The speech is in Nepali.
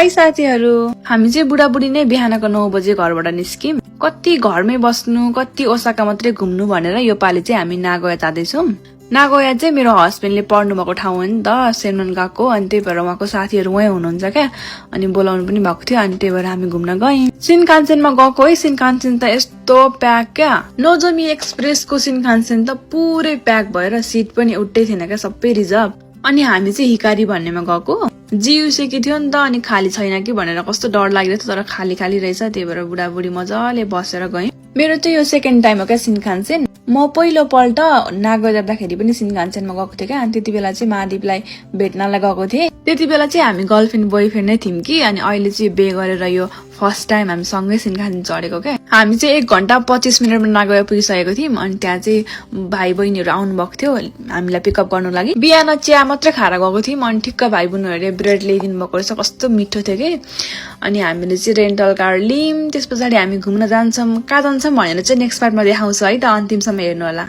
हाई साथीहरू, हामी चाहिँ बुढाबुढी नै बिहानको 9 बजे घरबाट निस्क्यौं। कति घरमै बस्नु, कति ओसाका मात्रै घुम्नु भनेर यो पालि चाहिँ हामी नागोया जाँदैछौँ। नागोया चाहिँ मेरो हस्बेन्डले पढ्नु भएको ठाउँ हो नि त, सेमन गएको। अनि त्यही भएर उहाँको साथीहरू वहीँ हुनुहुन्छ क्या, अनि बोलाउनु पनि भएको थियो। अनि त्यही भएर हामी घुम्न गयौँ। सिनकानसेनमा गएको है, सिनकानसेन त यस्तो प्याक क्या। नोजोमी एक्सप्रेसको सिनकानसेन त पुरै प्याक भएर सिट पनि उठ्दै थिएन क्या, सबै रिजर्भ। अनि हामी चाहिँ हिकारी भन्नेमा गएको। जिउसेकी थियो नि त, अनि खाली छैन कि भनेर कस्तो डर लागिरहेको थियो, तर खाली खाली रहेछ। त्यही भएर बुढाबुढी मजाले बसेर गयौँ। मेरो चाहिँ यो सेकेन्ड टाइम हो क्या सिनकानसेन। म पहिलो पल्ट नागोया जाँदाखेरि पनि सिनकानसेनमा गएको थिएँ क्या। अनि त्यति बेला चाहिँ महादीपलाई भेट्नलाई गएको थिएँ। त्यति बेला चाहिँ हामी गर्लफ्रेन्ड बोयफ्रेन्ड नै थियौँ कि। अनि अहिले चाहिँ बे गरेर यो फर्स्ट टाइम हामी सँगै सिनकानसेन चढेको क्या। हामी चाहिँ 1 घण्टा 25 मिनटमा नागोया पुगिसकेको थियौँ। अनि त्यहाँ चाहिँ भाइ बहिनीहरू आउनु भएको थियो हामीलाई पिकअप गर्नु लागि। बिहान चिया मात्रै खाएर गएको थियौँ। अनि ठिक्क भाइ बहिनीहरूले ब्रेड ल्याइदिनु भएको रहेछ, कस्तो मिठो थियो कि। अनि हामीले चाहिँ रेन्टल कार लियौँ। त्यस पछाडि हामी घुम्न जान्छौँ। कहाँ जान्छौँ भनेर चाहिँ नेक्स्ट पार्टमा देखाउँछ है त, अन्तिमसम्म हेर्नु होला।